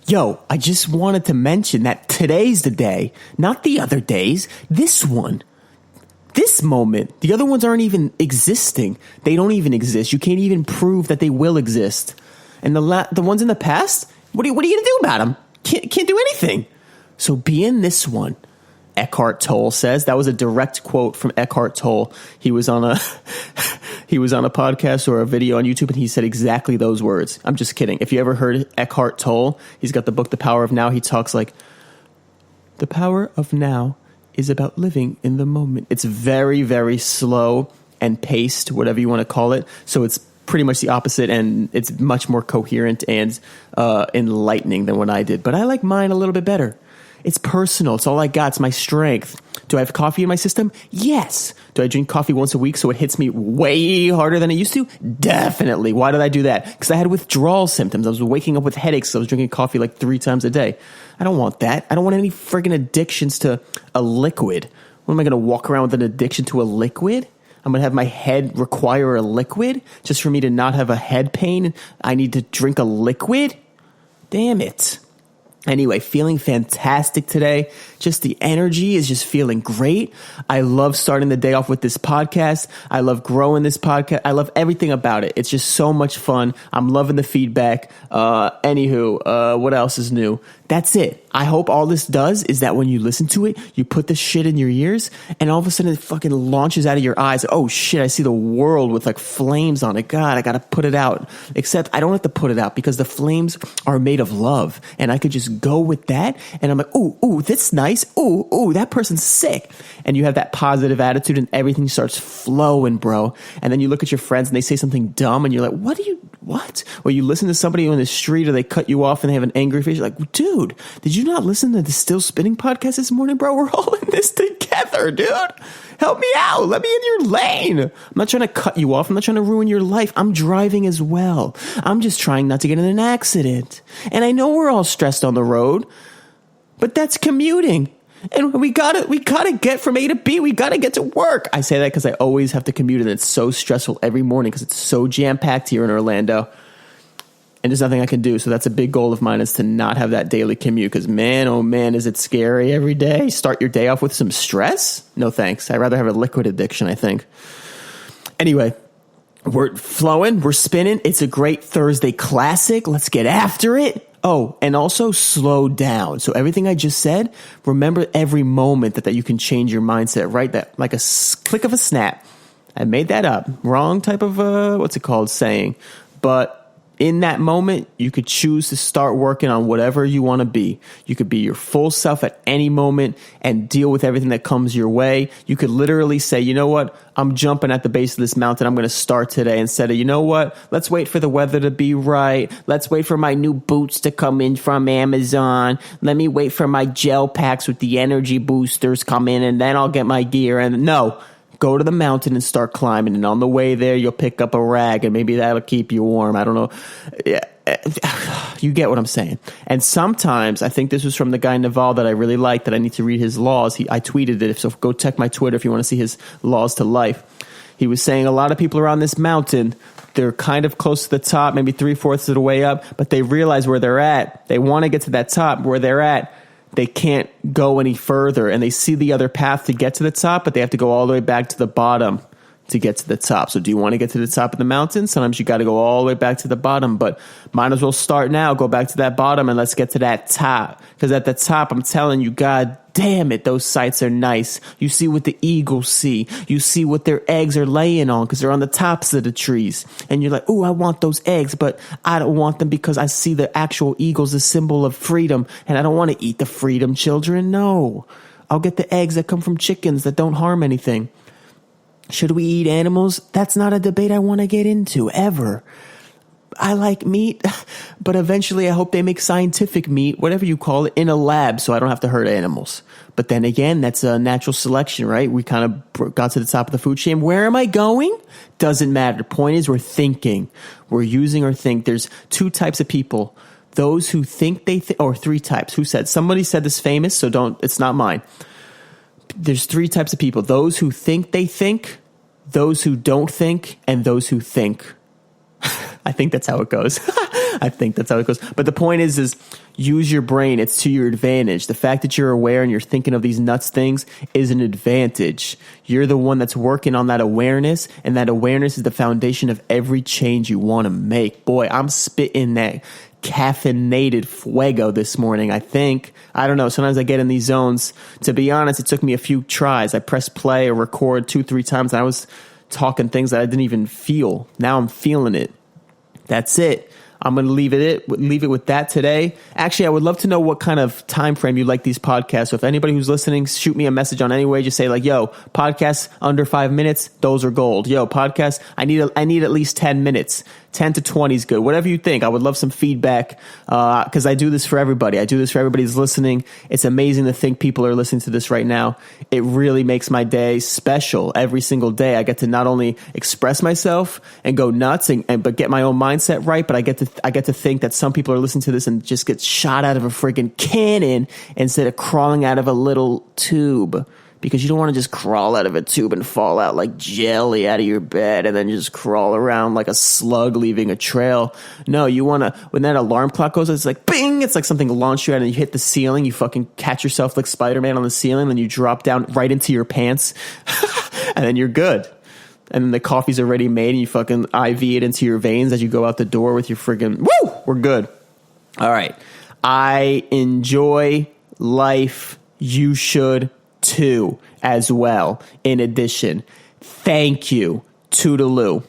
Yo, I just wanted to mention that today's the day, not the other days, this one. This moment. The other ones aren't even existing. They don't even exist. You can't even prove that they will exist. And the ones in the past, what are you going to do about them? Can't do anything. So be in this one. Eckhart Tolle says. That was a direct quote from Eckhart Tolle. He was on a podcast or a video on YouTube, and he said exactly those words. I'm just kidding. If you ever heard Eckhart Tolle, he's got the book The Power of Now. He talks like, the power of now is about living in the moment. It's very, very slow and paced, whatever you want to call it. So it's pretty much the opposite, and it's much more coherent and enlightening than what I did. But I like mine a little bit better. It's personal. It's all I got. It's my strength. Do I have coffee in my system? Yes. Do I drink coffee once a week so it hits me way harder than it used to? Definitely. Why did I do that? Because I had withdrawal symptoms. I was waking up with headaches. So I was drinking coffee like 3 times a day. I don't want that. I don't want any friggin' addictions to a liquid. What am I going to walk around with an addiction to a liquid? I'm going to have my head require a liquid just for me to not have a head pain. I need to drink a liquid? Damn it. Anyway, feeling fantastic today. Just the energy is just feeling great. I love starting the day off with this podcast. I love growing this podcast. I love everything about it. It's just so much fun. I'm loving the feedback. Anywho, what else is new? That's it. I hope all this does is that when you listen to it, you put this shit in your ears and all of a sudden it fucking launches out of your eyes. Oh shit, I see the world with like flames on it. God, I got to put it out. Except I don't have to put it out because the flames are made of love and I could just go with that. And I'm like, ooh, that's nice. Ooh, that person's sick. And you have that positive attitude and everything starts flowing, bro. And then you look at your friends and they say something dumb and you're like, what? Or you listen to somebody on the street or they cut you off and they have an angry face. You're like, dude, did you not listen to the Still Spinning podcast this morning, bro? We're all in this together, dude. Help me out. Let me in your lane. I'm not trying to cut you off. I'm not trying to ruin your life. I'm driving as well. I'm just trying not to get in an accident. And I know we're all stressed on the road, but that's commuting. And we gotta get from A to B. We gotta get to work. I say that because I always have to commute, and it's so stressful every morning because it's so jam-packed here in Orlando. And there's nothing I can do. So that's a big goal of mine, is to not have that daily commute. Because man, oh man, is it scary every day. Start your day off with some stress? No thanks. I'd rather have a liquid addiction, I think. Anyway, we're flowing. We're spinning. It's a great Thursday classic. Let's get after it. Oh, and also slow down. So everything I just said, remember every moment that you can change your mindset, right? That like a click of a snap. I made that up. Wrong type of, saying. But in that moment, you could choose to start working on whatever you want to be. You could be your full self at any moment and deal with everything that comes your way. You could literally say, you know what? I'm jumping at the base of this mountain. I'm going to start today, instead of, you know what? Let's wait for the weather to be right. Let's wait for my new boots to come in from Amazon. Let me wait for my gel packs with the energy boosters come in, and then I'll get my gear. And no. Go to the mountain and start climbing. And on the way there, you'll pick up a rag and maybe that'll keep you warm. I don't know. You get what I'm saying. And sometimes, I think this was from the guy Naval that I really like, that I need to read his laws. I tweeted it. So go check my Twitter if you want to see his laws to life. He was saying a lot of people are on this mountain. They're kind of close to the top, maybe 3/4 of the way up, but they realize where they're at. They want to get to that top where they're at. They can't go any further, and they see the other path to get to the top, but they have to go all the way back to the bottom to get to the top. So do you want to get to the top of the mountain? Sometimes you got to go all the way back to the bottom, but might as well start now. Go back to that bottom and let's get to that top. Because at the top, I'm telling you, God damn it, those sights are nice. You see what the eagles see. You see what their eggs are laying on because they're on the tops of the trees. And you're like, oh, I want those eggs, but I don't want them because I see the actual eagles, the symbol of freedom, and I don't want to eat the freedom children. No, I'll get the eggs that come from chickens that don't harm anything. Should we eat animals? That's not a debate I want to get into, ever. I like meat, but eventually I hope they make scientific meat, whatever you call it, in a lab so I don't have to hurt animals. But then again, that's a natural selection, right? We kind of got to the top of the food chain. Where am I going? Doesn't matter. The point is we're thinking. We're using our think. There's 2 types of people. Those who think they think, or 3 types. Who said? Somebody said this famous, so it's not mine. There's 3 types of people. Those who think they think, those who don't think, and those who think. I think that's how it goes. I think that's how it goes. But the point is use your brain. It's to your advantage. The fact that you're aware and you're thinking of these nuts things is an advantage. You're the one that's working on that awareness, and that awareness is the foundation of every change you want to make. Boy, I'm spitting that caffeinated fuego this morning, I think. I don't know. Sometimes I get in these zones. To be honest, it took me a few tries. I pressed play or record 2-3 times, and I was talking things that I didn't even feel. Now I'm feeling it. That's it. I'm going to leave it with that today. Actually, I would love to know what kind of time frame you like these podcasts. So if anybody who's listening, shoot me a message on any way. Just say like, yo, podcasts under 5 minutes, those are gold. Yo, podcasts, I need at least 10 minutes. 10 to 20 is good. Whatever you think. I would love some feedback because I do this for everybody. I do this for everybody who's listening. It's amazing to think people are listening to this right now. It really makes my day special. Every single day I get to not only express myself and go nuts but get my own mindset right, but I get to think that some people are listening to this and just get shot out of a freaking cannon instead of crawling out of a little tube. Because you don't want to just crawl out of a tube and fall out like jelly out of your bed and then just crawl around like a slug leaving a trail. No, you want to, when that alarm clock goes, it's like bing, it's like something launched you out and you hit the ceiling. You fucking catch yourself like Spider-Man on the ceiling, then you drop down right into your pants and then you're good. And then the coffee's already made and you fucking IV it into your veins as you go out the door with your friggin' woo, we're good. All right. I enjoy life. You should too, as well. In addition, thank you. Toodaloo.